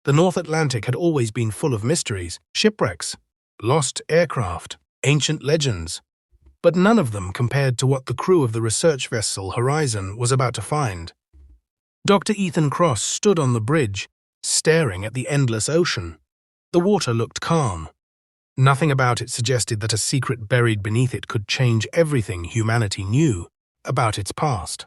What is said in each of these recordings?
The North Atlantic had always been full of mysteries, shipwrecks, lost aircraft, ancient legends, but none of them compared to what the crew of the research vessel Horizon was about to find. Dr. Ethan Cross stood on the bridge, staring at the endless ocean. The water looked calm. Nothing about it suggested that a secret buried beneath it could change everything humanity knew about its past.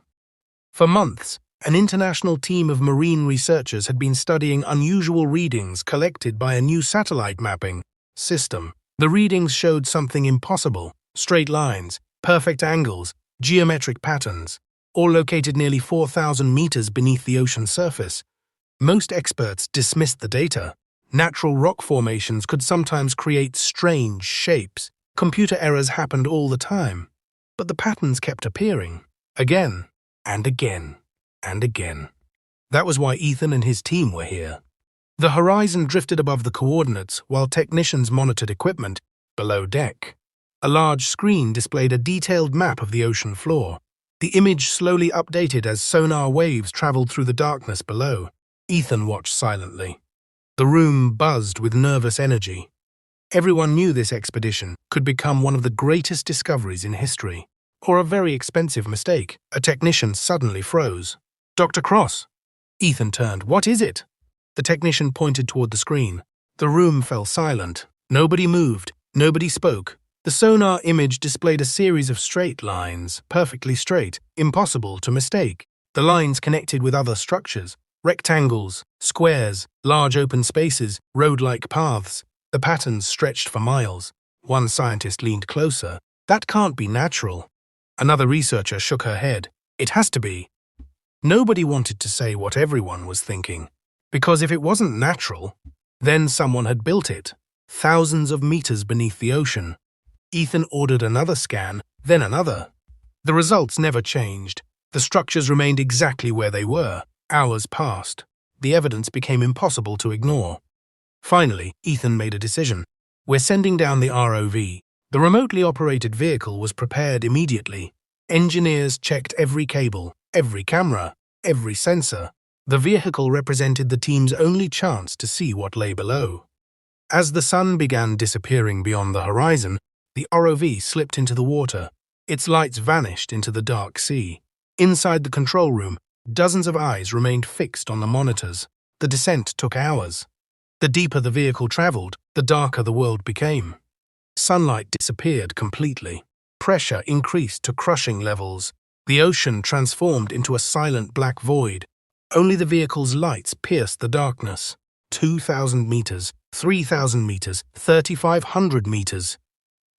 For months, an international team of marine researchers had been studying unusual readings collected by a new satellite mapping system. The readings showed something impossible: straight lines, perfect angles, geometric patterns, all located nearly 4,000 meters beneath the ocean surface. Most experts dismissed the data. Natural rock formations could sometimes create strange shapes. Computer errors happened all the time. But the patterns kept appearing, again and again and again. That was why Ethan and his team were here. The Horizon drifted above the coordinates while technicians monitored equipment below deck. A large screen displayed a detailed map of the ocean floor. The image slowly updated as sonar waves traveled through the darkness below. Ethan watched silently. The room buzzed with nervous energy. Everyone knew this expedition could become one of the greatest discoveries in history, or a very expensive mistake. A technician suddenly froze. "Dr. Cross!" Ethan turned. "What is it?" The technician pointed toward the screen. The room fell silent. Nobody moved. Nobody spoke. The sonar image displayed a series of straight lines, perfectly straight, impossible to mistake. The lines connected with other structures, rectangles, squares, large open spaces, road-like paths. The patterns stretched for miles. One scientist leaned closer. "That can't be natural." Another researcher shook her head. "It has to be." Nobody wanted to say what everyone was thinking, because if it wasn't natural, then someone had built it, thousands of meters beneath the ocean. Ethan ordered another scan, then another. The results never changed. The structures remained exactly where they were. Hours passed. The evidence became impossible to ignore. Finally, Ethan made a decision. "We're sending down the ROV." The remotely operated vehicle was prepared immediately. Engineers checked every cable, every camera, every sensor. The vehicle represented the team's only chance to see what lay below. As the sun began disappearing beyond the horizon, the ROV slipped into the water. Its lights vanished into the dark sea. Inside the control room, dozens of eyes remained fixed on the monitors. The descent took hours. The deeper the vehicle traveled, the darker the world became. Sunlight disappeared completely. Pressure increased to crushing levels. The ocean transformed into a silent black void. Only the vehicle's lights pierced the darkness. 2,000 meters, 3,000 meters, 3,500 meters.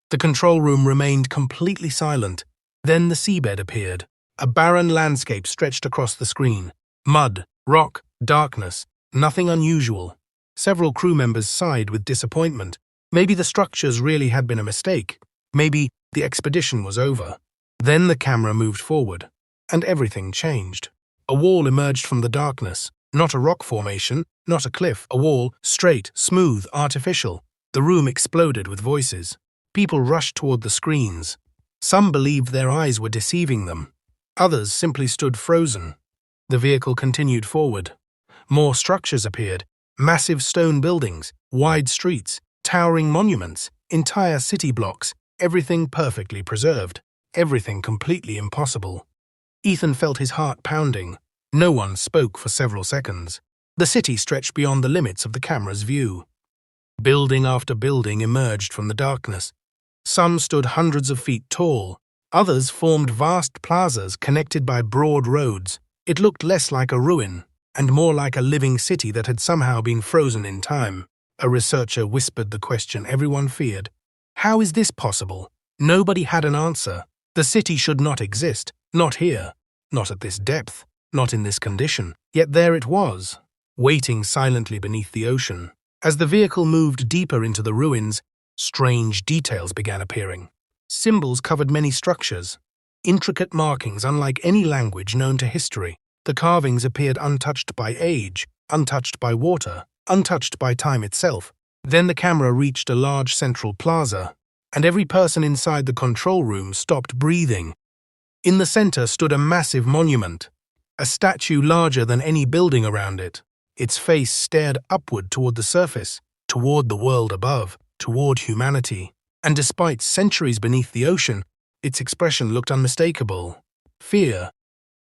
The control room remained completely silent. Then the seabed appeared. A barren landscape stretched across the screen. Mud, rock, darkness, nothing unusual. Several crew members sighed with disappointment. Maybe the structures really had been a mistake. Maybe the expedition was over. Then the camera moved forward, and everything changed. A wall emerged from the darkness. Not a rock formation, not a cliff. A wall, straight, smooth, artificial. The room exploded with voices. People rushed toward the screens. Some believed their eyes were deceiving them. Others simply stood frozen. The vehicle continued forward. More structures appeared. Massive stone buildings, wide streets, towering monuments, entire city blocks, everything perfectly preserved, everything completely impossible. Ethan felt his heart pounding. No one spoke for several seconds. The city stretched beyond the limits of the camera's view. Building after building emerged from the darkness. Some stood hundreds of feet tall. Others formed vast plazas connected by broad roads. It looked less like a ruin and more like a living city that had somehow been frozen in time. A researcher whispered the question everyone feared. How is this possible? Nobody had an answer. The city should not exist. Not here. Not at this depth. Not in this condition. Yet there it was, waiting silently beneath the ocean. As the vehicle moved deeper into the ruins, strange details began appearing. Symbols covered many structures, intricate markings unlike any language known to history. The carvings appeared untouched by age, untouched by water, untouched by time itself. Then the camera reached a large central plaza, and every person inside the control room stopped breathing. In the center stood a massive monument, a statue larger than any building around it. Its face stared upward toward the surface, toward the world above, toward humanity. And despite centuries beneath the ocean, its expression looked unmistakable. Fear.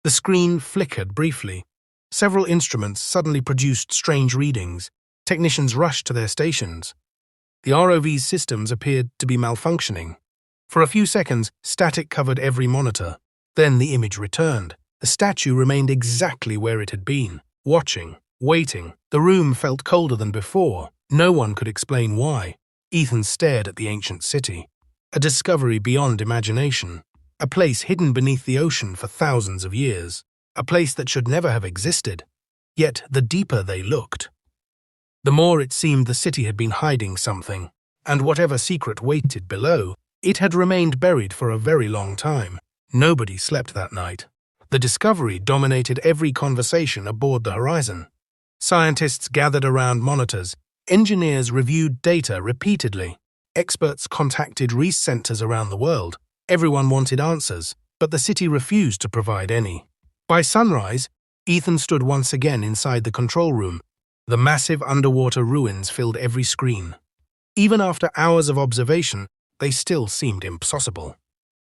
The screen flickered briefly. Several instruments suddenly produced strange readings. Technicians rushed to their stations. The ROV's systems appeared to be malfunctioning. For a few seconds, static covered every monitor. Then the image returned. The statue remained exactly where it had been, watching, waiting. The room felt colder than before. No one could explain why. Ethan stared at the ancient city. A discovery beyond imagination. A place hidden beneath the ocean for thousands of years. A place that should never have existed. Yet the deeper they looked, the more it seemed the city had been hiding something. And whatever secret waited below, it had remained buried for a very long time. Nobody slept that night. The discovery dominated every conversation aboard the Horizon. Scientists gathered around monitors. Engineers reviewed data repeatedly. Experts contacted research centers around the world. Everyone wanted answers, but the city refused to provide any. By sunrise, Ethan stood once again inside the control room. The massive underwater ruins filled every screen. Even after hours of observation, they still seemed impossible.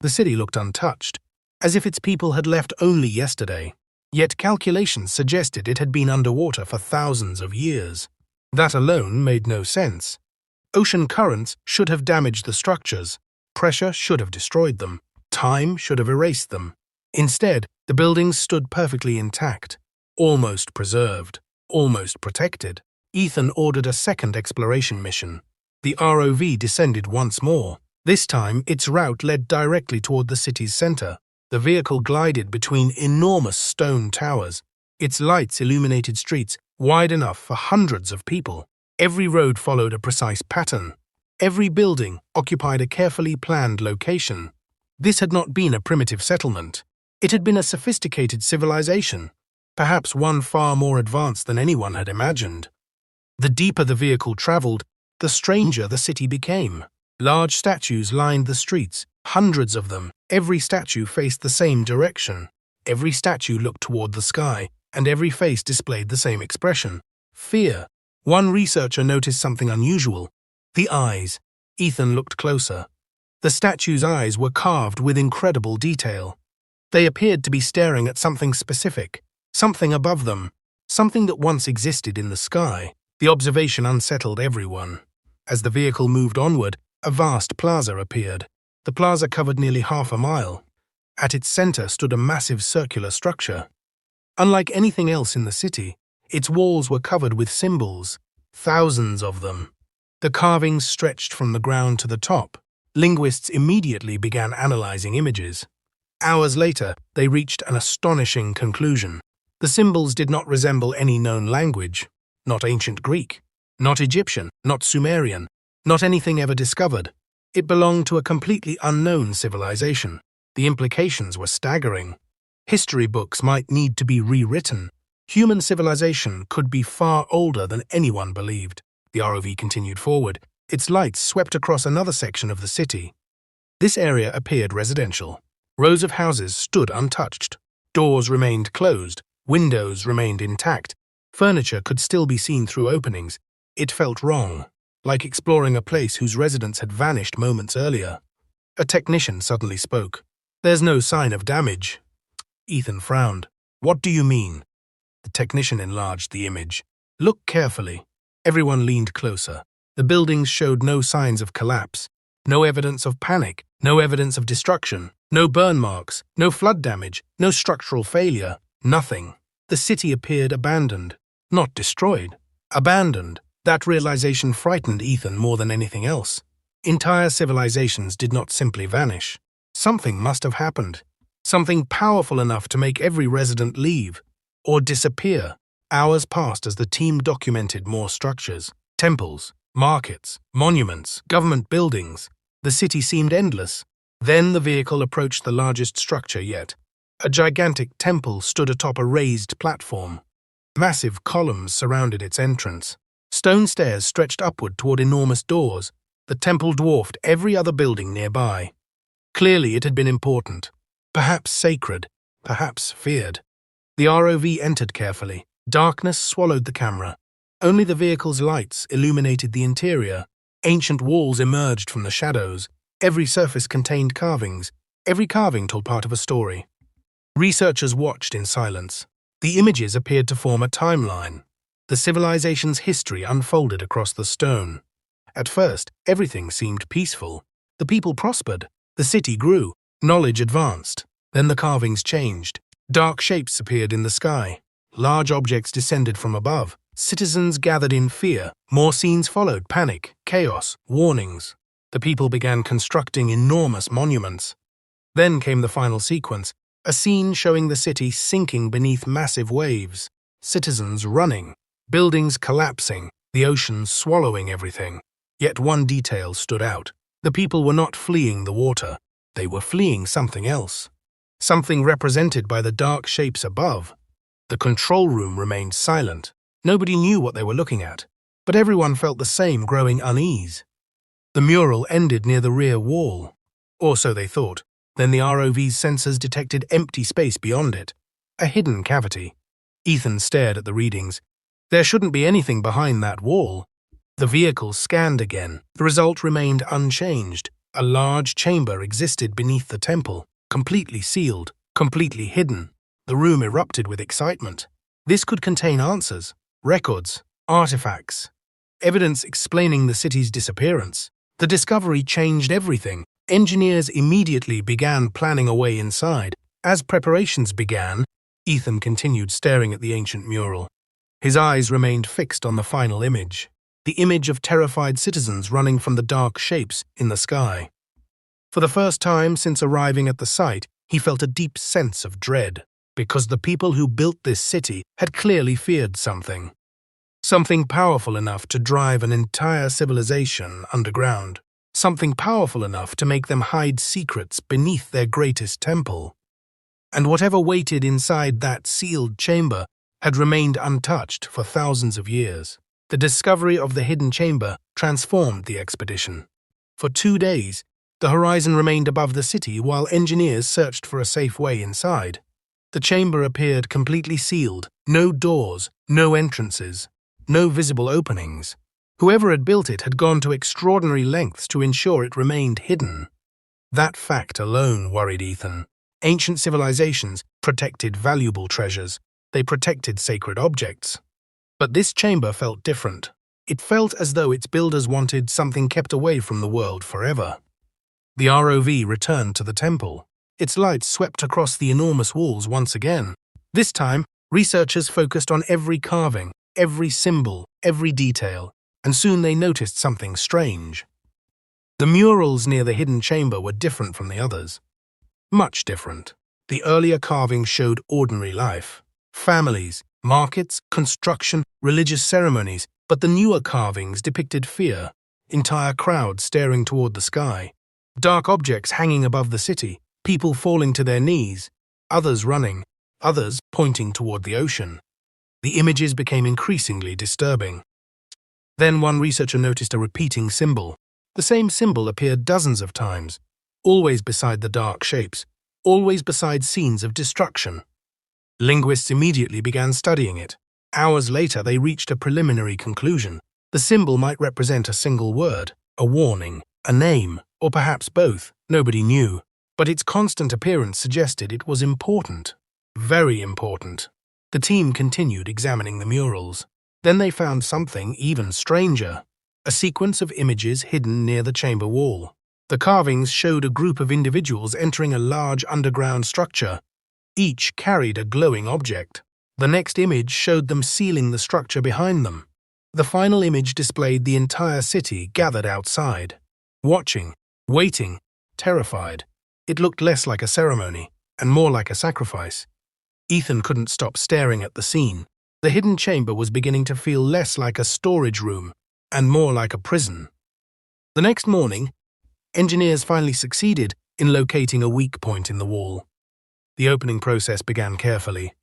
The city looked untouched, as if its people had left only yesterday. Yet calculations suggested it had been underwater for thousands of years. That alone made no sense. Ocean currents should have damaged the structures. Pressure should have destroyed them. Time should have erased them. Instead, the buildings stood perfectly intact, almost preserved, almost protected. Ethan ordered a second exploration mission. The ROV descended once more. This time, its route led directly toward the city's center. The vehicle glided between enormous stone towers. Its lights illuminated streets wide enough for hundreds of people. Every road followed a precise pattern. Every building occupied a carefully planned location. This had not been a primitive settlement. It had been a sophisticated civilization, perhaps one far more advanced than anyone had imagined. The deeper the vehicle traveled, the stranger the city became. Large statues lined the streets, hundreds of them. Every statue faced the same direction. Every statue looked toward the sky, and every face displayed the same expression: fear. One researcher noticed something unusual: the eyes. Ethan looked closer. The statue's eyes were carved with incredible detail. They appeared to be staring at something specific, something above them, something that once existed in the sky. The observation unsettled everyone. As the vehicle moved onward, a vast plaza appeared. The plaza covered nearly half a mile. At its center stood a massive circular structure. Unlike anything else in the city, its walls were covered with symbols, thousands of them. The carvings stretched from the ground to the top. Linguists immediately began analyzing images. Hours later, they reached an astonishing conclusion. The symbols did not resemble any known language. Not ancient Greek, not Egyptian, not Sumerian, not anything ever discovered. It belonged to a completely unknown civilization. The implications were staggering. History books might need to be rewritten. Human civilization could be far older than anyone believed. The ROV continued forward. Its lights swept across another section of the city. This area appeared residential. Rows of houses stood untouched. Doors remained closed. Windows remained intact. Furniture could still be seen through openings. It felt wrong, like exploring a place whose residents had vanished moments earlier. A technician suddenly spoke. "There's no sign of damage." Ethan frowned. "What do you mean?" The technician enlarged the image. "Look carefully." Everyone leaned closer. The buildings showed no signs of collapse, no evidence of panic, no evidence of destruction, no burn marks, no flood damage, no structural failure, nothing. The city appeared abandoned, not destroyed. Abandoned. That realization frightened Ethan more than anything else. Entire civilizations did not simply vanish. Something must have happened. Something powerful enough to make every resident leave or disappear. Hours passed as the team documented more structures. Temples, markets, monuments, government buildings. The city seemed endless. Then the vehicle approached the largest structure yet. A gigantic temple stood atop a raised platform. Massive columns surrounded its entrance. Stone stairs stretched upward toward enormous doors. The temple dwarfed every other building nearby. Clearly it had been important. Perhaps sacred, perhaps feared. The ROV entered carefully. Darkness swallowed the camera. Only the vehicle's lights illuminated the interior. Ancient walls emerged from the shadows. Every surface contained carvings. Every carving told part of a story. Researchers watched in silence. The images appeared to form a timeline. The civilization's history unfolded across the stone. At first, everything seemed peaceful. The people prospered. The city grew. Knowledge advanced. Then the carvings changed. Dark shapes appeared in the sky. Large objects descended from above. Citizens gathered in fear. More scenes followed: panic, chaos, warnings. The people began constructing enormous monuments. Then came the final sequence, a scene showing the city sinking beneath massive waves. Citizens running, buildings collapsing, the ocean swallowing everything. Yet one detail stood out. The people were not fleeing the water. They were fleeing something else. Something represented by the dark shapes above. The control room remained silent. Nobody knew what they were looking at, but everyone felt the same growing unease. The mural ended near the rear wall, or so they thought. Then the ROV's sensors detected empty space beyond it, a hidden cavity. Ethan stared at the readings. There shouldn't be anything behind that wall. The vehicle scanned again. The result remained unchanged. A large chamber existed beneath the temple, completely sealed, completely hidden. The room erupted with excitement. This could contain answers, records, artifacts, evidence explaining the city's disappearance. The discovery changed everything. Engineers immediately began planning a way inside. As preparations began, Ethan continued staring at the ancient mural. His eyes remained fixed on the final image, the image of terrified citizens running from the dark shapes in the sky. For the first time since arriving at the site, he felt a deep sense of dread, because the people who built this city had clearly feared something. Something powerful enough to drive an entire civilization underground. Something powerful enough to make them hide secrets beneath their greatest temple. And whatever waited inside that sealed chamber had remained untouched for thousands of years. The discovery of the hidden chamber transformed the expedition. For 2 days, the horizon remained above the city while engineers searched for a safe way inside. The chamber appeared completely sealed, no doors, no entrances, no visible openings. Whoever had built it had gone to extraordinary lengths to ensure it remained hidden. That fact alone worried Ethan. Ancient civilizations protected valuable treasures. They protected sacred objects. But this chamber felt different. It felt as though its builders wanted something kept away from the world forever. The ROV returned to the temple. Its lights swept across the enormous walls once again. This time, researchers focused on every carving, every symbol, every detail, and soon they noticed something strange. The murals near the hidden chamber were different from the others. Much different. The earlier carvings showed ordinary life. Families, markets, construction, religious ceremonies, but the newer carvings depicted fear, entire crowds staring toward the sky, dark objects hanging above the city, people falling to their knees, others running, others pointing toward the ocean. The images became increasingly disturbing. Then one researcher noticed a repeating symbol. The same symbol appeared dozens of times, always beside the dark shapes, always beside scenes of destruction. Linguists immediately began studying it. Hours later, they reached a preliminary conclusion. The symbol might represent a single word, a warning, a name, or perhaps both. Nobody knew. But its constant appearance suggested it was important. Very important. The team continued examining the murals. Then they found something even stranger. A sequence of images hidden near the chamber wall. The carvings showed a group of individuals entering a large underground structure. Each carried a glowing object. The next image showed them sealing the structure behind them. The final image displayed the entire city gathered outside, watching, waiting, terrified. It looked less like a ceremony and more like a sacrifice. Ethan couldn't stop staring at the scene. The hidden chamber was beginning to feel less like a storage room and more like a prison. The next morning, engineers finally succeeded in locating a weak point in the wall. The opening process began carefully.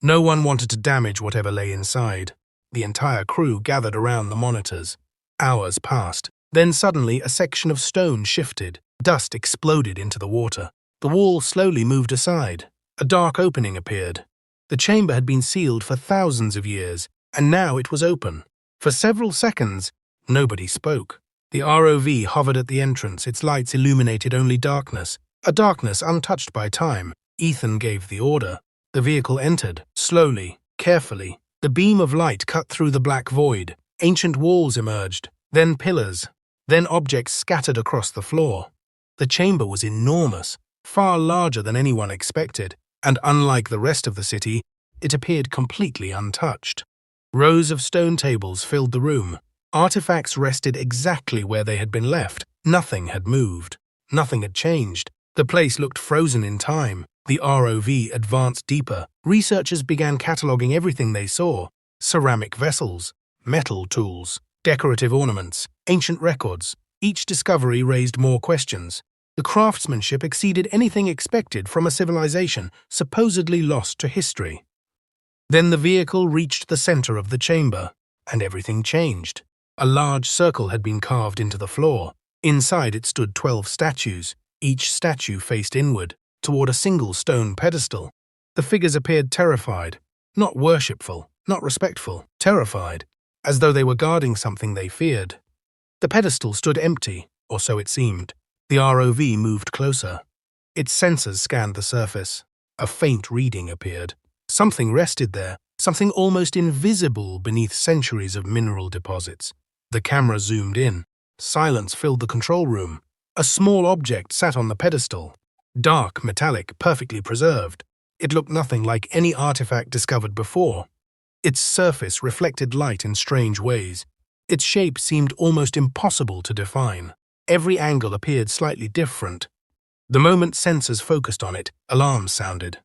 No one wanted to damage whatever lay inside. The entire crew gathered around the monitors. Hours passed. Then suddenly a section of stone shifted. Dust exploded into the water. The wall slowly moved aside. A dark opening appeared. The chamber had been sealed for thousands of years, and now it was open. For several seconds, nobody spoke. The ROV hovered at the entrance, its lights illuminated only darkness, a darkness untouched by time. Ethan gave the order. The vehicle entered, slowly, carefully. The beam of light cut through the black void. Ancient walls emerged, then pillars, then objects scattered across the floor. The chamber was enormous, far larger than anyone expected, and unlike the rest of the city, it appeared completely untouched. Rows of stone tables filled the room. Artifacts rested exactly where they had been left. Nothing had moved. Nothing had changed. The place looked frozen in time. The ROV advanced deeper. Researchers began cataloging everything they saw: ceramic vessels, metal tools, decorative ornaments, ancient records. Each discovery raised more questions. The craftsmanship exceeded anything expected from a civilization supposedly lost to history. Then the vehicle reached the center of the chamber, and everything changed. A large circle had been carved into the floor. Inside it stood 12 statues. Each statue faced inward, toward a single stone pedestal. The figures appeared terrified, not worshipful, not respectful, terrified, as though they were guarding something they feared. The pedestal stood empty, or so it seemed. The ROV moved closer. Its sensors scanned the surface. A faint reading appeared. Something rested there, something almost invisible beneath centuries of mineral deposits. The camera zoomed in. Silence filled the control room. A small object sat on the pedestal. Dark, metallic, perfectly preserved. It looked nothing like any artifact discovered before. Its surface reflected light in strange ways. Its shape seemed almost impossible to define. Every angle appeared slightly different. The moment sensors focused on it, alarms sounded.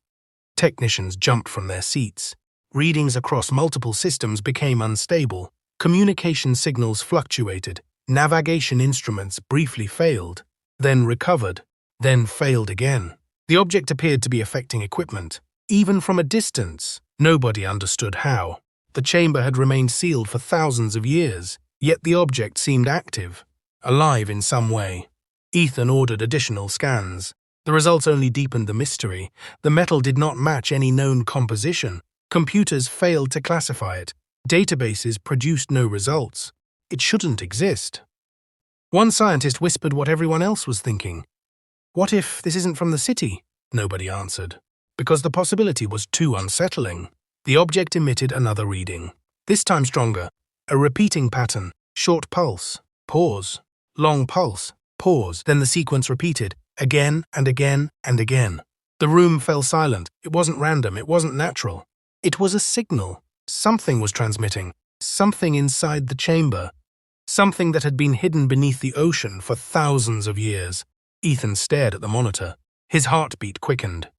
Technicians jumped from their seats. Readings across multiple systems became unstable. Communication signals fluctuated. Navigation instruments briefly failed, then recovered, then failed again. The object appeared to be affecting equipment. Even from a distance, nobody understood how. The chamber had remained sealed for thousands of years, yet the object seemed active, alive in some way. Ethan ordered additional scans. The results only deepened the mystery. The metal did not match any known composition. Computers failed to classify it. Databases produced no results. It shouldn't exist. One scientist whispered what everyone else was thinking. What if this isn't from the city? Nobody answered, because the possibility was too unsettling. The object emitted another reading, this time stronger. A repeating pattern: short pulse, pause, long pulse, pause. Then the sequence repeated, again and again and again. The room fell silent. It wasn't random, it wasn't natural. It was a signal. Something was transmitting. Something inside the chamber. Something that had been hidden beneath the ocean for thousands of years. Ethan stared at the monitor. His heartbeat quickened.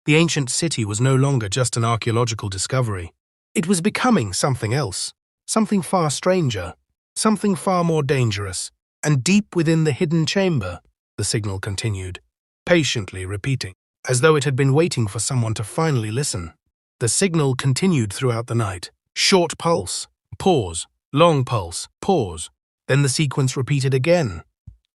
The ancient city was no longer just an archaeological discovery. It was becoming something else. Something far stranger. Something far more dangerous. And deep within the hidden chamber, the signal continued, patiently repeating, as though it had been waiting for someone to finally listen. The signal continued throughout the night. Short pulse, pause, long pulse, pause. Then the sequence repeated again,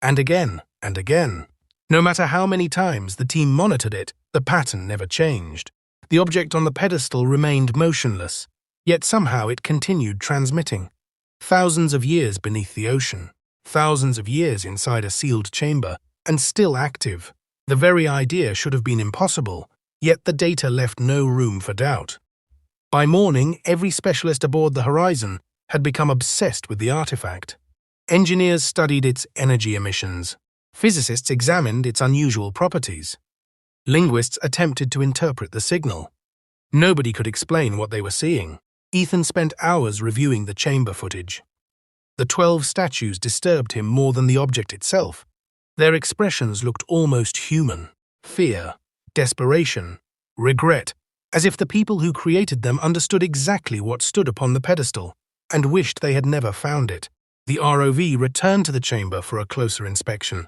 and again, and again. No matter how many times the team monitored it, the pattern never changed. The object on the pedestal remained motionless, yet somehow it continued transmitting. Thousands of years beneath the ocean, thousands of years inside a sealed chamber, and still active. The very idea should have been impossible, yet the data left no room for doubt. By morning, every specialist aboard the Horizon had become obsessed with the artifact. Engineers studied its energy emissions. Physicists examined its unusual properties. Linguists attempted to interpret the signal. Nobody could explain what they were seeing. Ethan spent hours reviewing the chamber footage. The 12 statues disturbed him more than the object itself. Their expressions looked almost human. Fear, desperation, regret, as if the people who created them understood exactly what stood upon the pedestal and wished they had never found it. The ROV returned to the chamber for a closer inspection.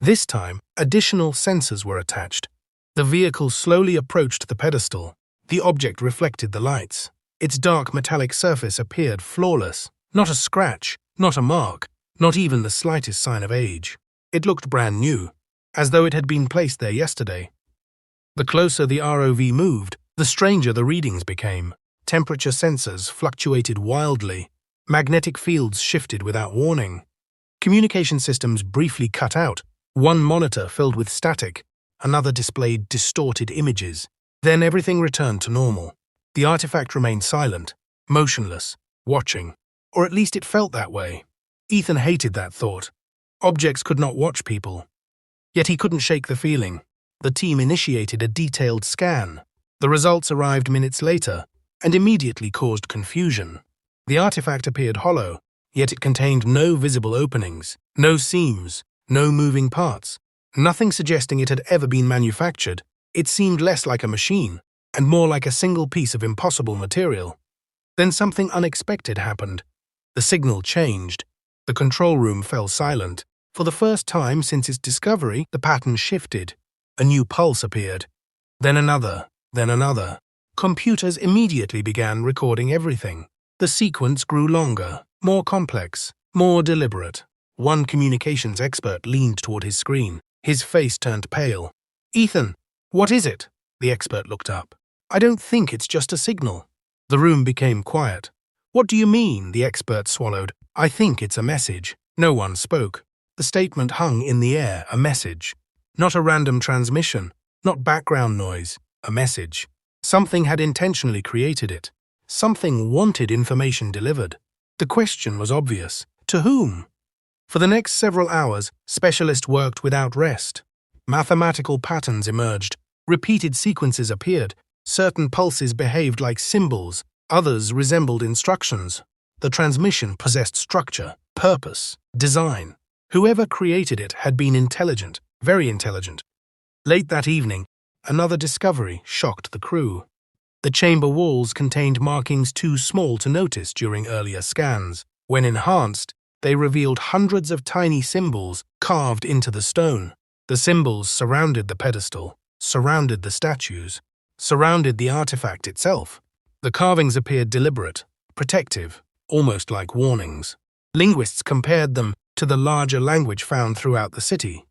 This time, additional sensors were attached. The vehicle slowly approached the pedestal. The object reflected the lights. Its dark metallic surface appeared flawless. Not a scratch, not a mark, not even the slightest sign of age. It looked brand new, as though it had been placed there yesterday. The closer the ROV moved, The stranger the readings became. Temperature sensors fluctuated wildly. Magnetic fields shifted without warning. Communication systems briefly cut out. One monitor filled with static, another displayed distorted images. Then everything returned to normal. The artifact remained silent, motionless, watching. Or at least it felt that way. Ethan hated that thought. Objects could not watch people. Yet he couldn't shake the feeling. The team initiated a detailed scan. The results arrived minutes later and immediately caused confusion. The artifact appeared hollow, yet it contained no visible openings, no seams, no moving parts, nothing suggesting it had ever been manufactured. It seemed less like a machine and more like a single piece of impossible material. Then something unexpected happened. The signal changed. The control room fell silent. For the first time since its discovery, the pattern shifted. A new pulse appeared. Then another, then another. Computers immediately began recording everything. The sequence grew longer, more complex, more deliberate. One communications expert leaned toward his screen. His face turned pale. "Ethan, what is it?" The expert looked up. "I don't think it's just a signal." The room became quiet. "What do you mean?" The expert swallowed. "I think it's a message." No one spoke. The statement hung in the air, a message. Not a random transmission, not background noise, a message. Something had intentionally created it. Something wanted information delivered. The question was obvious. To whom? For the next several hours, specialists worked without rest. Mathematical patterns emerged. Repeated sequences appeared. Certain pulses behaved like symbols. Others resembled instructions. The transmission possessed structure, purpose, design. Whoever created it had been intelligent, very intelligent. Late that evening, another discovery shocked the crew. The chamber walls contained markings too small to notice during earlier scans. When enhanced, they revealed hundreds of tiny symbols carved into the stone. The symbols surrounded the pedestal, surrounded the statues, surrounded the artifact itself. The carvings appeared deliberate, protective, almost like warnings. Linguists compared them to the larger language found throughout the city.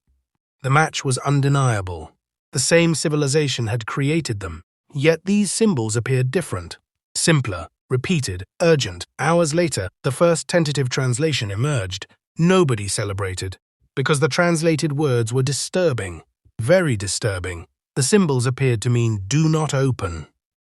The match was undeniable. The same civilization had created them, yet these symbols appeared different, simpler, repeated, urgent. Hours later, the first tentative translation emerged. Nobody celebrated, because the translated words were disturbing, very disturbing. The symbols appeared to mean "do not open."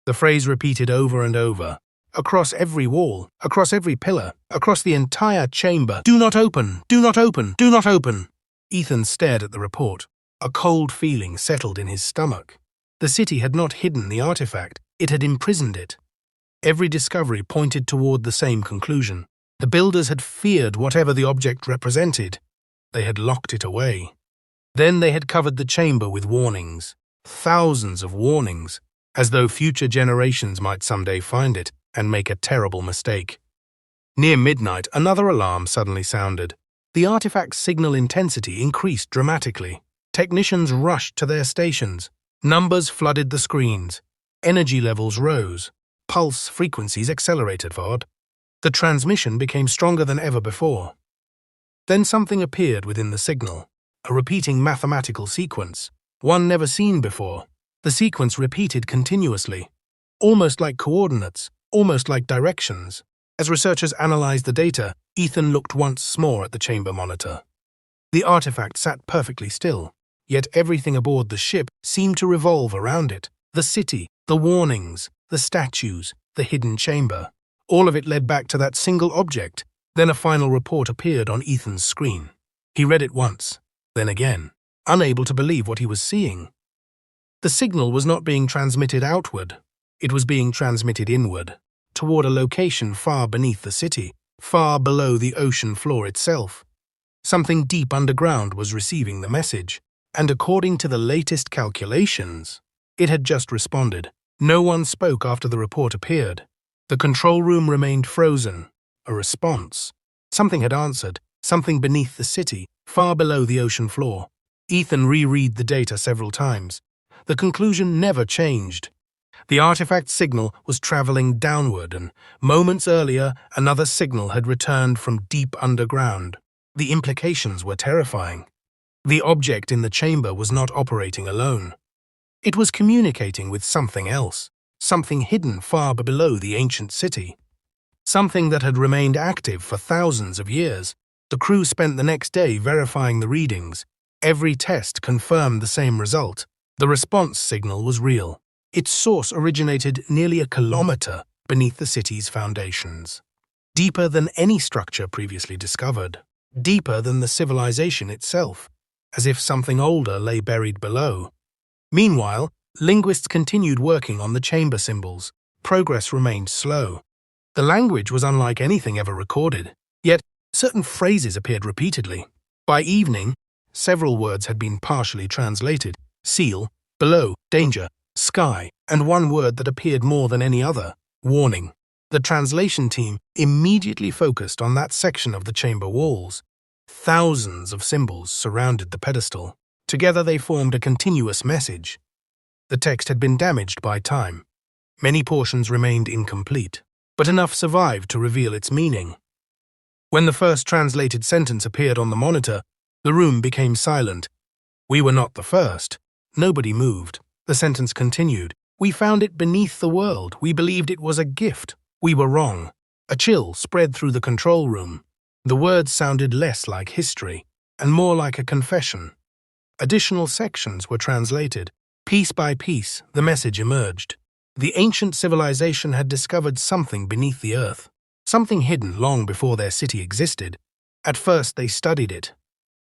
The phrase repeated over and over, across every wall, across every pillar, across the entire chamber. "Do not open! Do not open! Do not open!" Ethan stared at the report. A cold feeling settled in his stomach. The city had not hidden the artifact, it had imprisoned it. Every discovery pointed toward the same conclusion. The builders had feared whatever the object represented. They had locked it away. Then they had covered the chamber with warnings. Thousands of warnings, as though future generations might someday find it and make a terrible mistake. Near midnight, another alarm suddenly sounded. The artifact's signal intensity increased dramatically. Technicians rushed to their stations. Numbers flooded the screens. Energy levels rose. Pulse frequencies accelerated forward. The transmission became stronger than ever before. Then something appeared within the signal, a repeating mathematical sequence, one never seen before. The sequence repeated continuously, almost like coordinates, almost like directions. As researchers analyzed the data, Ethan looked once more at the chamber monitor. The artifact sat perfectly still, yet everything aboard the ship seemed to revolve around it. The city, the warnings, the statues, the hidden chamber. All of it led back to that single object. Then a final report appeared on Ethan's screen. He read it once, then again, unable to believe what he was seeing. The signal was not being transmitted outward. It was being transmitted inward, toward a location far beneath the city, far below the ocean floor itself. Something deep underground was receiving the message, and according to the latest calculations, it had just responded. No one spoke after the report appeared. The control room remained frozen. A response. Something had answered, something beneath the city, far below the ocean floor. Ethan reread the data several times. The conclusion never changed. The artifact signal was traveling downward, and moments earlier, another signal had returned from deep underground. The implications were terrifying. The object in the chamber was not operating alone. It was communicating with something else, something hidden far below the ancient city. Something that had remained active for thousands of years. The crew spent the next day verifying the readings. Every test confirmed the same result. The response signal was real. Its source originated nearly a kilometer beneath the city's foundations. Deeper than any structure previously discovered. Deeper than the civilization itself, as if something older lay buried below. Meanwhile, linguists continued working on the chamber symbols. Progress remained slow. The language was unlike anything ever recorded, yet certain phrases appeared repeatedly. By evening, several words had been partially translated: seal, below, danger, sky, and one word that appeared more than any other: warning. The translation team immediately focused on that section of the chamber walls. Thousands of symbols surrounded the pedestal. Together they formed a continuous message. The text had been damaged by time. Many portions remained incomplete, but enough survived to reveal its meaning. When the first translated sentence appeared on the monitor, the room became silent. We were not the first. Nobody moved. The sentence continued. We found it beneath the world. We believed it was a gift. We were wrong. A chill spread through the control room. The words sounded less like history and more like a confession. Additional sections were translated. Piece by piece, the message emerged. The ancient civilization had discovered something beneath the earth, something hidden long before their city existed. At first they studied it.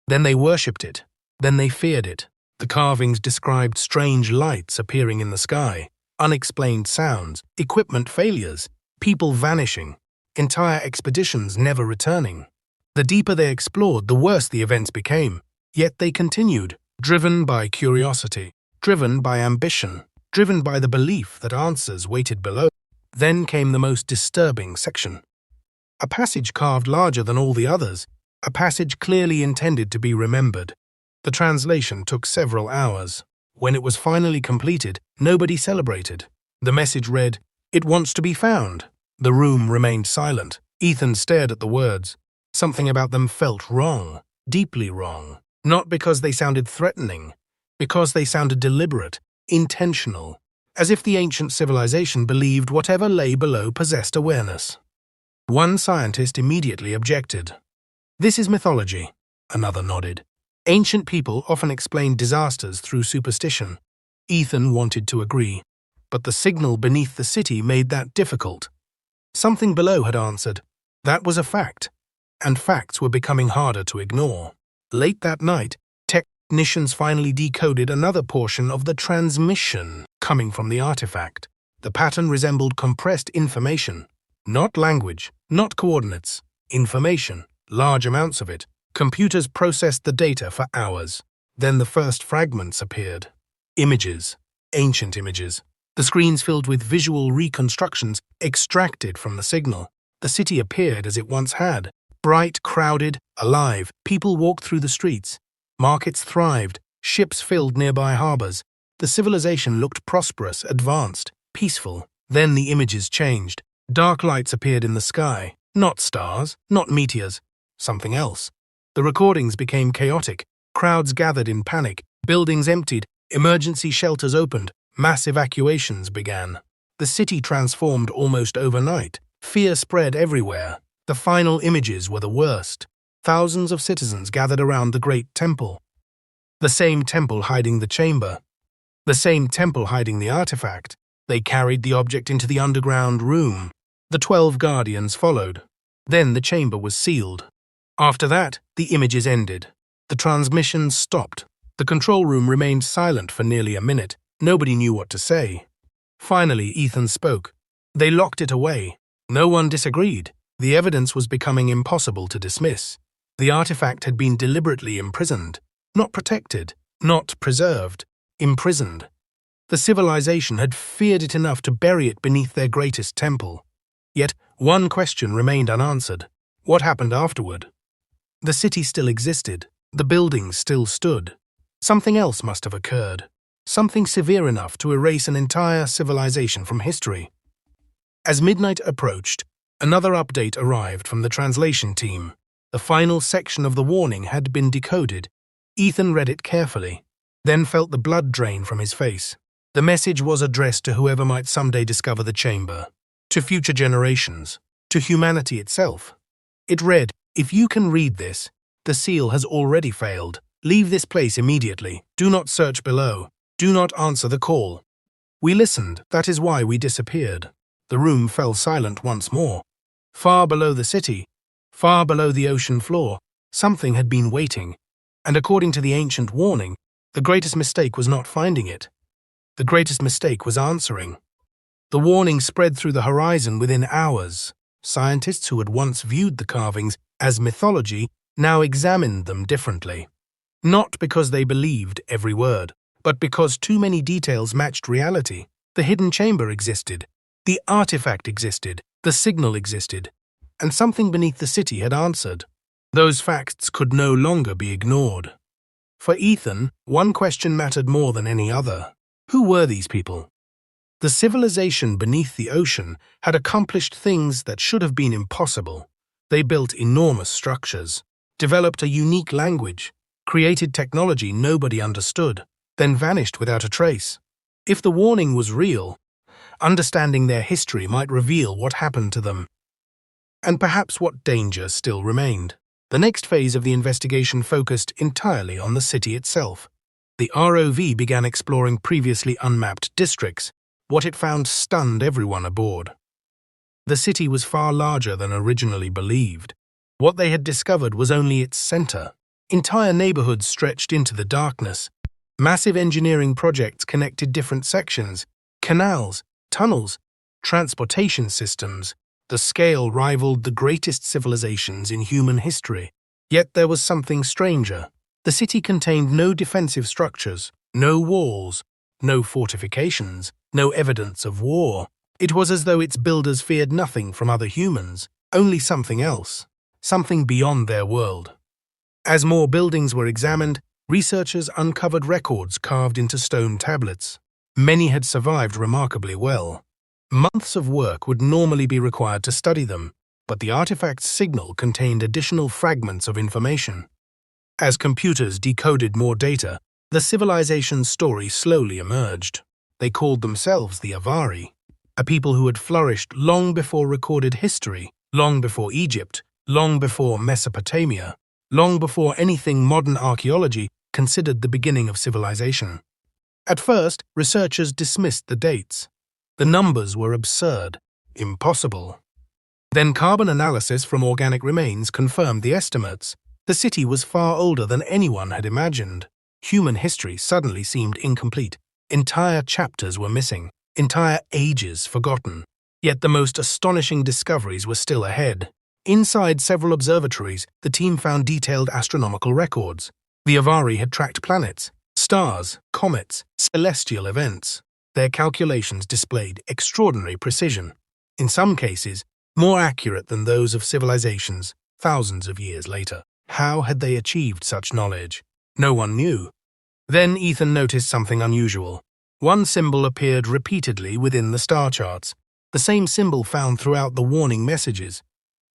Then they worshipped it. Then they feared it. The carvings described strange lights appearing in the sky, unexplained sounds, equipment failures, people vanishing, entire expeditions never returning. The deeper they explored, the worse the events became. Yet they continued, driven by curiosity, driven by ambition, driven by the belief that answers waited below. Then came the most disturbing section. A passage carved larger than all the others, a passage clearly intended to be remembered. The translation took several hours. When it was finally completed, nobody celebrated. The message read, "It wants to be found." The room remained silent. Ethan stared at the words. Something about them felt wrong, deeply wrong. Not because they sounded threatening, because they sounded deliberate, intentional, as if the ancient civilization believed whatever lay below possessed awareness. One scientist immediately objected. "This is mythology," another nodded. "Ancient people often explained disasters through superstition." Ethan wanted to agree, but the signal beneath the city made that difficult. Something below had answered. That was a fact, and facts were becoming harder to ignore. Late that night, technicians finally decoded another portion of the transmission coming from the artifact. The pattern resembled compressed information. Not language, not coordinates. Information, large amounts of it. Computers processed the data for hours. Then the first fragments appeared. Images, ancient images. The screens filled with visual reconstructions extracted from the signal. The city appeared as it once had. Bright, crowded, alive. People walked through the streets. Markets thrived. Ships filled nearby harbors. The civilization looked prosperous, advanced, peaceful. Then the images changed. Dark lights appeared in the sky. Not stars, not meteors. Something else. The recordings became chaotic. Crowds gathered in panic. Buildings emptied. Emergency shelters opened. Mass evacuations began. The city transformed almost overnight. Fear spread everywhere. The final images were the worst. Thousands of citizens gathered around the great temple. The same temple hiding the chamber. The same temple hiding the artifact. They carried the object into the underground room. The 12 guardians followed. Then the chamber was sealed. After that, the images ended. The transmission stopped. The control room remained silent for nearly a minute. Nobody knew what to say. Finally, Ethan spoke. They locked it away. No one disagreed. The evidence was becoming impossible to dismiss. The artifact had been deliberately imprisoned. Not protected, not preserved. Imprisoned. The civilization had feared it enough to bury it beneath their greatest temple. Yet one question remained unanswered. What happened afterward? The city still existed. The buildings still stood. Something else must have occurred. Something severe enough to erase an entire civilization from history. As midnight approached, another update arrived from the translation team. The final section of the warning had been decoded. Ethan read it carefully, then felt the blood drain from his face. The message was addressed to whoever might someday discover the chamber, to future generations, to humanity itself. It read, "If you can read this, the seal has already failed. Leave this place immediately. Do not search below. Do not answer the call." We listened. That is why we disappeared. The room fell silent once more. Far below the city, far below the ocean floor, something had been waiting, and according to the ancient warning, the greatest mistake was not finding it. The greatest mistake was answering. The warning spread through the horizon within hours. Scientists who had once viewed the carvings as mythology now examined them differently. Not because they believed every word, but because too many details matched reality. The hidden chamber existed, the artifact existed, the signal existed, and something beneath the city had answered. Those facts could no longer be ignored. For Ethan, one question mattered more than any other. Who were these people? The civilization beneath the ocean had accomplished things that should have been impossible. They built enormous structures, developed a unique language, created technology nobody understood, then vanished without a trace. If the warning was real, understanding their history might reveal what happened to them, and perhaps what danger still remained. The next phase of the investigation focused entirely on the city itself. The ROV began exploring previously unmapped districts. What it found stunned everyone aboard. The city was far larger than originally believed. What they had discovered was only its center. Entire neighborhoods stretched into the darkness. Massive engineering projects connected different sections, canals, tunnels, transportation systems. The scale rivaled the greatest civilizations in human history. Yet there was something stranger. The city contained no defensive structures, no walls, no fortifications, no evidence of war. It was as though its builders feared nothing from other humans, only something else, something beyond their world. As more buildings were examined, researchers uncovered records carved into stone tablets. Many had survived remarkably well. Months of work would normally be required to study them, but the artifact's signal contained additional fragments of information. As computers decoded more data, the civilization's story slowly emerged. They called themselves the Avari, a people who had flourished long before recorded history, long before Egypt, long before Mesopotamia, long before anything modern archaeology considered the beginning of civilization. At first, researchers dismissed the dates. The numbers were absurd, impossible. Then carbon analysis from organic remains confirmed the estimates. The city was far older than anyone had imagined. Human history suddenly seemed incomplete. Entire chapters were missing, entire ages forgotten. Yet the most astonishing discoveries were still ahead. Inside several observatories, the team found detailed astronomical records. The Avari had tracked planets, stars, comets, celestial events. Their calculations displayed extraordinary precision, in some cases more accurate than those of civilizations thousands of years later. How had they achieved such knowledge? No one knew. Then Ethan noticed something unusual. One symbol appeared repeatedly within the star charts, the same symbol found throughout the warning messages,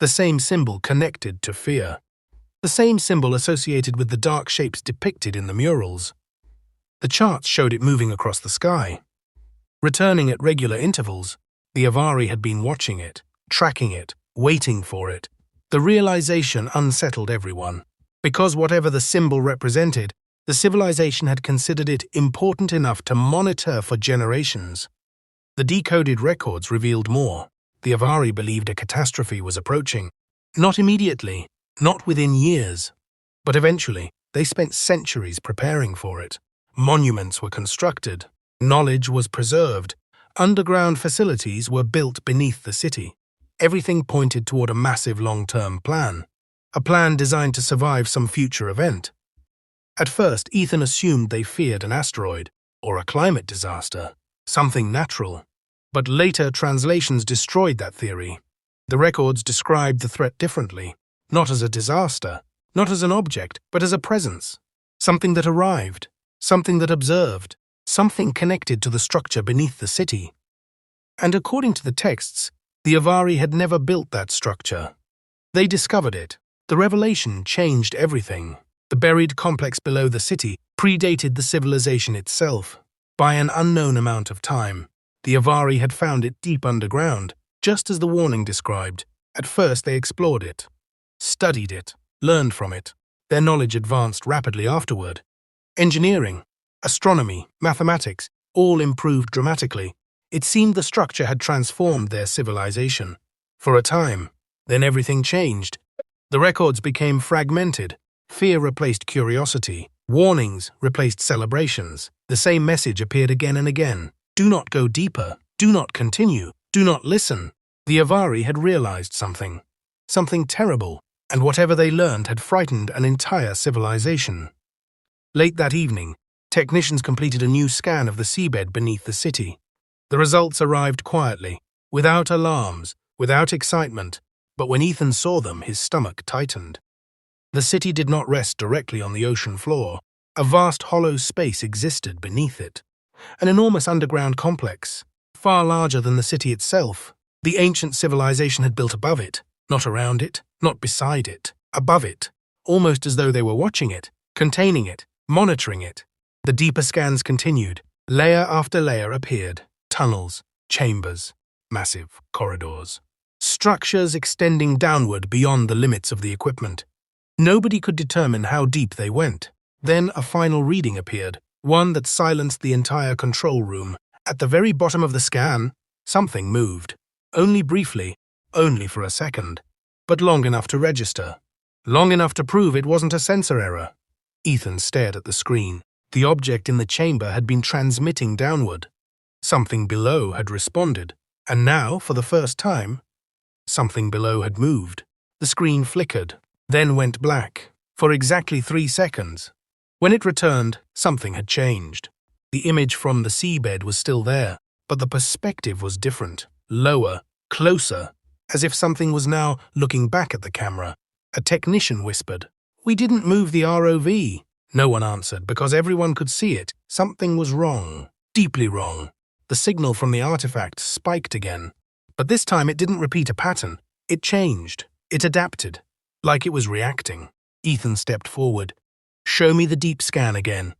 the same symbol connected to fear, the same symbol associated with the dark shapes depicted in the murals. The charts showed it moving across the sky. Returning at regular intervals, the Avari had been watching it, tracking it, waiting for it. The realization unsettled everyone. Because whatever the symbol represented, the civilization had considered it important enough to monitor for generations. The decoded records revealed more. The Avari believed a catastrophe was approaching. Not immediately, not within years, but eventually. They spent centuries preparing for it. Monuments were constructed. Knowledge was preserved. Underground facilities were built beneath the city. Everything pointed toward a massive long-term plan. A plan designed to survive some future event. At first, Ethan assumed they feared an asteroid or a climate disaster, something natural. But later translations destroyed that theory. The records described the threat differently, not as a disaster, not as an object, but as a presence. Something that arrived, something that observed, something connected to the structure beneath the city. And according to the texts, the Avari had never built that structure. They discovered it. The revelation changed everything. The buried complex below the city predated the civilization itself. By an unknown amount of time, the Avari had found it deep underground, just as the warning described. At first they explored it, studied it, learned from it. Their knowledge advanced rapidly afterward. Engineering, astronomy, mathematics, all improved dramatically. It seemed the structure had transformed their civilization. For a time, then everything changed. The records became fragmented. Fear replaced curiosity. Warnings replaced celebrations. The same message appeared again and again. Do not go deeper. Do not continue. Do not listen. The Avari had realized something. Something terrible, and whatever they learned had frightened an entire civilization. Late that evening, technicians completed a new scan of the seabed beneath the city. The results arrived quietly, without alarms, without excitement, but when Ethan saw them, his stomach tightened. The city did not rest directly on the ocean floor. A vast hollow space existed beneath it. An enormous underground complex, far larger than the city itself. The ancient civilization had built above it, not around it, not beside it, above it, almost as though they were watching it, containing it, monitoring it. The deeper scans continued. Layer after layer appeared. Tunnels, chambers, massive corridors. Structures extending downward beyond the limits of the equipment. Nobody could determine how deep they went. Then a final reading appeared, one that silenced the entire control room. At the very bottom of the scan, something moved. Only briefly, only for a second, but long enough to register. Long enough to prove it wasn't a sensor error. Ethan stared at the screen. The object in the chamber had been transmitting downward. Something below had responded, and now, for the first time, something below had moved. The screen flickered, then went black, for exactly 3 seconds. When it returned, something had changed. The image from the seabed was still there, but the perspective was different, lower, closer, as if something was now looking back at the camera. A technician whispered, "We didn't move the ROV." No one answered because everyone could see it. Something was wrong, deeply wrong. The signal from the artifact spiked again. But this time it didn't repeat a pattern. It changed. It adapted. Like it was reacting. Ethan stepped forward. "Show me the deep scan again."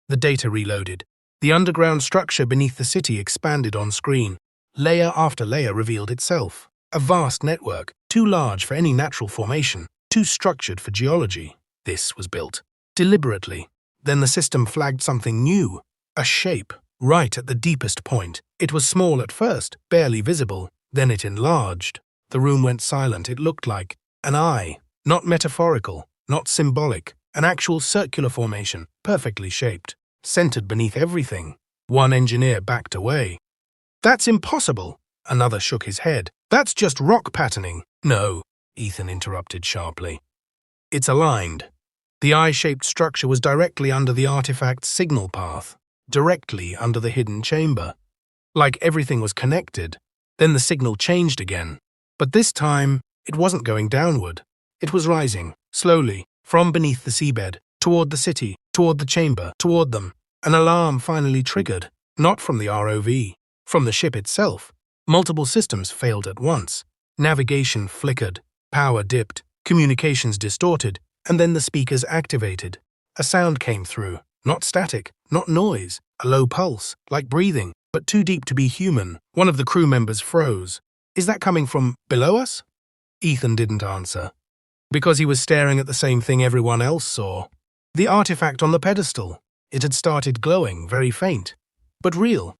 The data reloaded. The underground structure beneath the city expanded on screen. Layer after layer revealed itself. A vast network, too large for any natural formation, too structured for geology. This was built deliberately. Then the system flagged something new. A shape. Right at the deepest point. It was small at first, barely visible. Then it enlarged. The room went silent. It looked like an eye. Not metaphorical, not symbolic. An actual circular formation, perfectly shaped, centered beneath everything. One engineer backed away. "That's impossible." Another shook his head. "That's just rock patterning." "No," Ethan interrupted sharply. "It's aligned." The eye-shaped structure was directly under the artifact's signal path. Directly under the hidden chamber. Like everything was connected. Then the signal changed again. But this time, it wasn't going downward. It was rising, slowly, from beneath the seabed, toward the city, toward the chamber, toward them. An alarm finally triggered, not from the ROV, from the ship itself. Multiple systems failed at once. Navigation flickered, power dipped, communications distorted, and then the speakers activated. A sound came through. Not static, not noise, a low pulse, like breathing, but too deep to be human. One of the crew members froze. "Is that coming from below us?" Ethan didn't answer, because he was staring at the same thing everyone else saw. The artifact on the pedestal. It had started glowing, very faint, but real.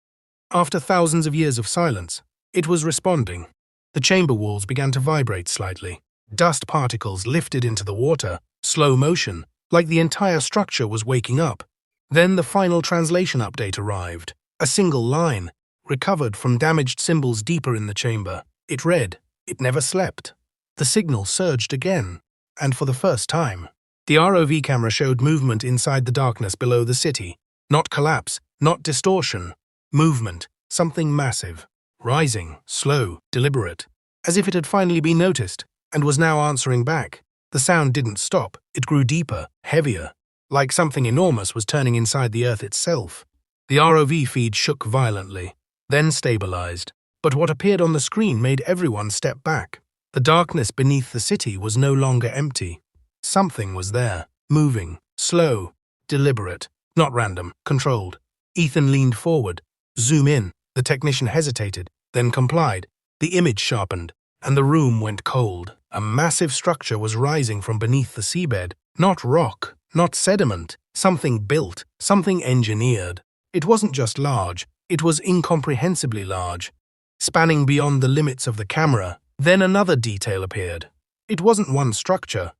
After thousands of years of silence, it was responding. The chamber walls began to vibrate slightly. Dust particles lifted into the water, slow motion, like the entire structure was waking up. Then the final translation update arrived. A single line, recovered from damaged symbols deeper in the chamber. It read, "It never slept." The signal surged again, and for the first time. The ROV camera showed movement inside the darkness below the city. Not collapse, not distortion. Movement, something massive. Rising, slow, deliberate. As if it had finally been noticed, and was now answering back. The sound didn't stop. It grew deeper, heavier. Like something enormous was turning inside the Earth itself. The ROV feed shook violently, then stabilized. But what appeared on the screen made everyone step back. The darkness beneath the city was no longer empty. Something was there, moving, slow, deliberate, not random, controlled. Ethan leaned forward. Zoom in. The technician hesitated, then complied. The image sharpened, and the room went cold. A massive structure was rising from beneath the seabed. Not rock, not sediment. Something built, something engineered. It wasn't just large, it was incomprehensibly large, spanning beyond the limits of the camera. Then another detail appeared. It wasn't one structure.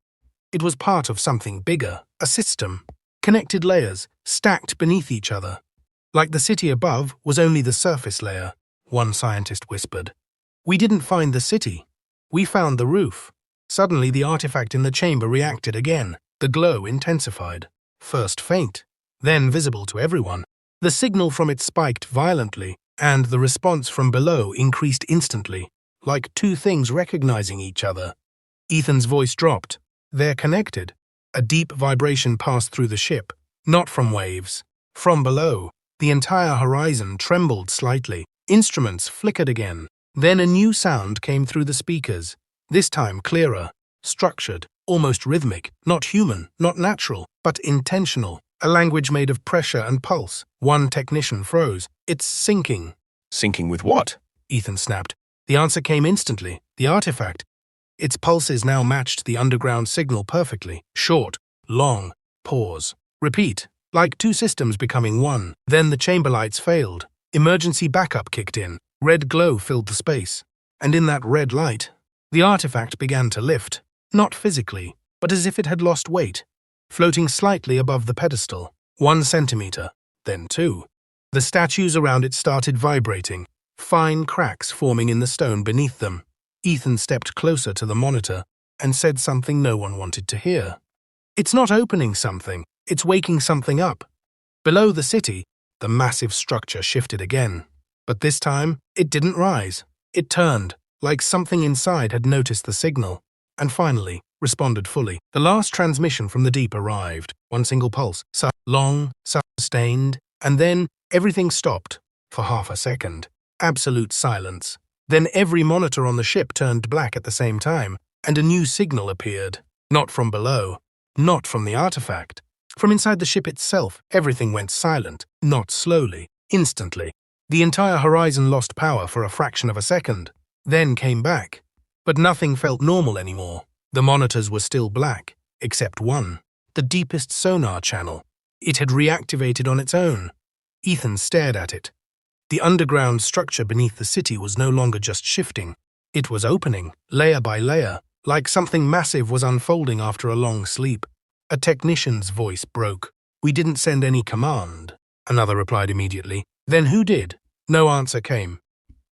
It was part of something bigger, a system. Connected layers, stacked beneath each other. Like the city above was only the surface layer, one scientist whispered. We didn't find the city. We found the roof. Suddenly the artifact in the chamber reacted again. The glow intensified. First faint, then visible to everyone. The signal from it spiked violently, and the response from below increased instantly, like two things recognizing each other. Ethan's voice dropped. They're connected. A deep vibration passed through the ship, not from waves, from below. The entire horizon trembled slightly. Instruments flickered again. Then a new sound came through the speakers, this time clearer, structured, almost rhythmic, not human, not natural, but intentional. A language made of pressure and pulse. One technician froze. It's syncing. Syncing with what? Ethan snapped. The answer came instantly. The artifact. Its pulses now matched the underground signal perfectly. Short, long, pause. Repeat, like two systems becoming one. Then the chamber lights failed. Emergency backup kicked in. Red glow filled the space. And in that red light, the artifact began to lift. Not physically, but as if it had lost weight. Floating slightly above the pedestal. 1 centimeter, then 2. The statues around it started vibrating, fine cracks forming in the stone beneath them. Ethan stepped closer to the monitor and said something no one wanted to hear. It's not opening something, it's waking something up. Below the city, the massive structure shifted again. But this time, it didn't rise. It turned, like something inside had noticed the signal, and finally responded fully. The last transmission from the deep arrived. One single pulse, long, sustained, and then everything stopped for half a second. Absolute silence. Then every monitor on the ship turned black at the same time, and a new signal appeared. Not from below, not from the artifact. From inside the ship itself, everything went silent, not slowly, instantly. The entire horizon lost power for a fraction of a second, then came back. But nothing felt normal anymore. The monitors were still black, except one, the deepest sonar channel. It had reactivated on its own. Ethan stared at it. The underground structure beneath the city was no longer just shifting. It was opening, layer by layer, like something massive was unfolding after a long sleep. A technician's voice broke. We didn't send any command, another replied immediately. Then who did? No answer came.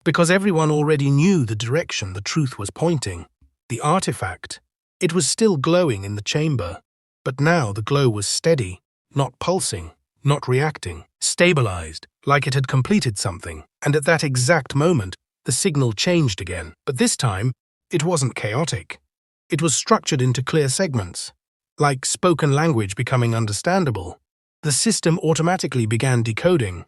Because everyone already knew the direction the truth was pointing. The artifact. It was still glowing in the chamber, but now the glow was steady, not pulsing, not reacting, stabilized, like it had completed something. And at that exact moment, the signal changed again. But this time, it wasn't chaotic. It was structured into clear segments, like spoken language becoming understandable. The system automatically began decoding.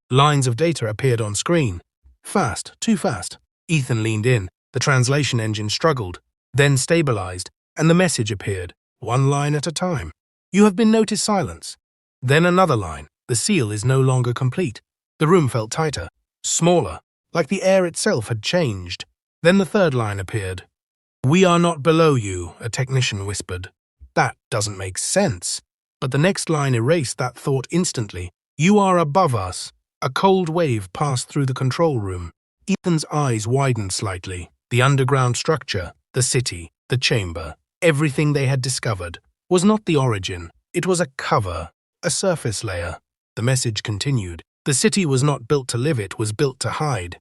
Lines of data appeared on screen. Fast, too fast. Ethan leaned in. The translation engine struggled, then stabilized, and the message appeared, one line at a time. You have been noticed silence. Then another line. The seal is no longer complete. The room felt tighter, smaller, like the air itself had changed. Then the third line appeared. We are not below you, a technician whispered. That doesn't make sense. But the next line erased that thought instantly. You are above us. A cold wave passed through the control room. Ethan's eyes widened slightly. The underground structure, the city, the chamber, everything they had discovered, was not the origin. It was a cover, a surface layer. The message continued. The city was not built to live, it was built to hide.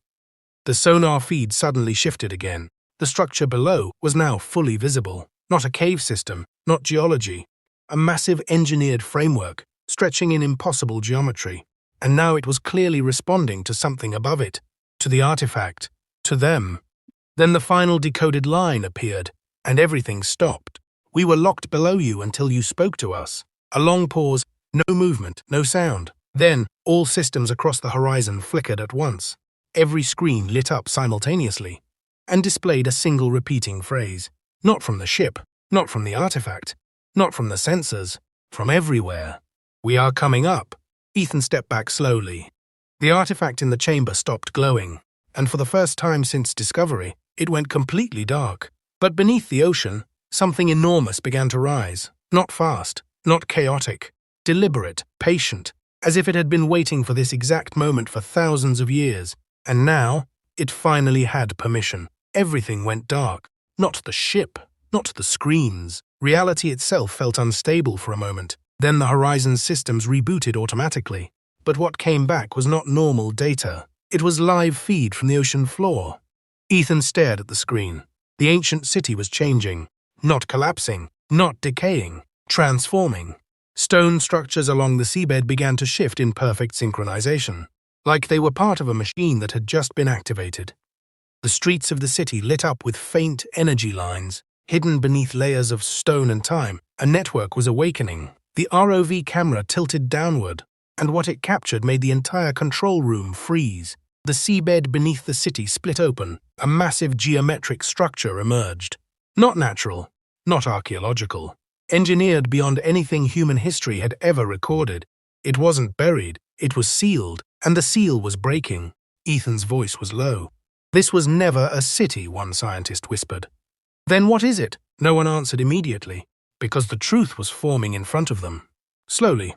The sonar feed suddenly shifted again. The structure below was now fully visible. Not a cave system, not geology. A massive engineered framework, stretching in impossible geometry. And now it was clearly responding to something above it, to the artifact, to them. Then the final decoded line appeared, and everything stopped. We were locked below you until you spoke to us. A long pause, no movement, no sound. Then, all systems across the horizon flickered at once. Every screen lit up simultaneously, and displayed a single repeating phrase. Not from the ship, not from the artifact, not from the sensors, from everywhere. We are coming up. Ethan stepped back slowly. The artifact in the chamber stopped glowing, and for the first time since discovery, it went completely dark. But beneath the ocean, something enormous began to rise. Not fast, not chaotic, deliberate, patient, as if it had been waiting for this exact moment for thousands of years. And now, it finally had permission. Everything went dark. Not the ship, not the screens. Reality itself felt unstable for a moment. Then the Horizon's systems rebooted automatically. But what came back was not normal data. It was live feed from the ocean floor. Ethan stared at the screen. The ancient city was changing. Not collapsing, not decaying, transforming. Stone structures along the seabed began to shift in perfect synchronization, like they were part of a machine that had just been activated. The streets of the city lit up with faint energy lines, hidden beneath layers of stone and time. A network was awakening. The ROV camera tilted downward, and what it captured made the entire control room freeze. The seabed beneath the city split open. A massive geometric structure emerged. Not natural, not archaeological. Engineered beyond anything human history had ever recorded. It wasn't buried, it was sealed, and the seal was breaking. Ethan's voice was low. This was never a city, one scientist whispered. Then what is it? No one answered immediately, because the truth was forming in front of them. Slowly,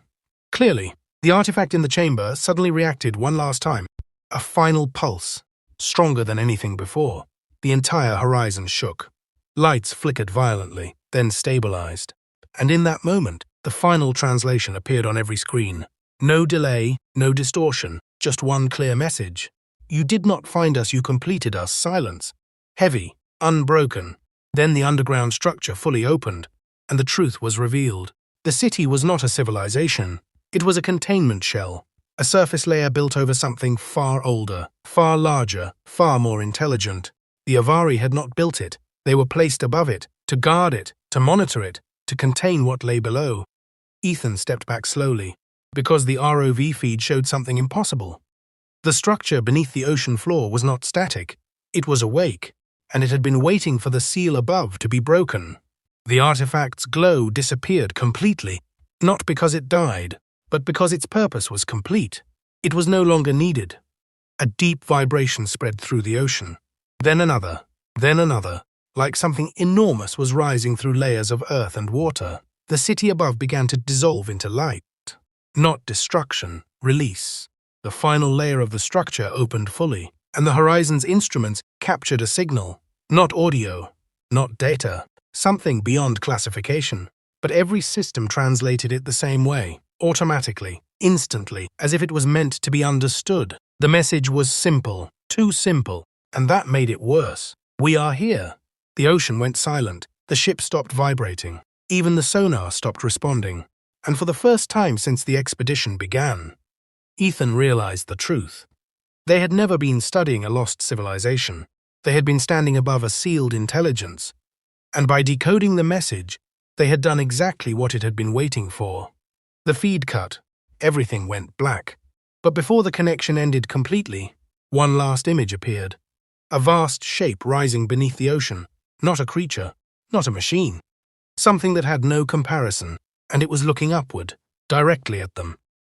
clearly, the artifact in the chamber suddenly reacted one last time. A final pulse, stronger than anything before. The entire horizon shook. Lights flickered violently, then stabilized. And in that moment, the final translation appeared on every screen. No delay, no distortion, just one clear message. You did not find us, you completed us. Silence. Heavy, unbroken. Then the underground structure fully opened, and the truth was revealed. The city was not a civilization. It was a containment shell, a surface layer built over something far older, far larger, far more intelligent. The Avari had not built it. They were placed above it, to guard it, to monitor it, to contain what lay below. Ethan stepped back slowly, because the ROV feed showed something impossible. The structure beneath the ocean floor was not static. It was awake, and it had been waiting for the seal above to be broken. The artifact's glow disappeared completely, not because it died, but because its purpose was complete. It was no longer needed. A deep vibration spread through the ocean. Then another, like something enormous was rising through layers of earth and water. The city above began to dissolve into light. Not destruction, release. The final layer of the structure opened fully, and the Horizon's instruments captured a signal. Not audio, not data, something beyond classification. But every system translated it the same way, automatically, instantly, as if it was meant to be understood. The message was simple, too simple, and that made it worse. We are here. The ocean went silent. The ship stopped vibrating. Even the sonar stopped responding. And for the first time since the expedition began, Ethan realized the truth. They had never been studying a lost civilization. They had been standing above a sealed intelligence. And by decoding the message, they had done exactly what it had been waiting for. The feed cut. Everything went black. But before the connection ended completely, one last image appeared. A vast shape rising beneath the ocean. Not a creature, not a machine. Something that had no comparison, and it was looking upward, directly at them.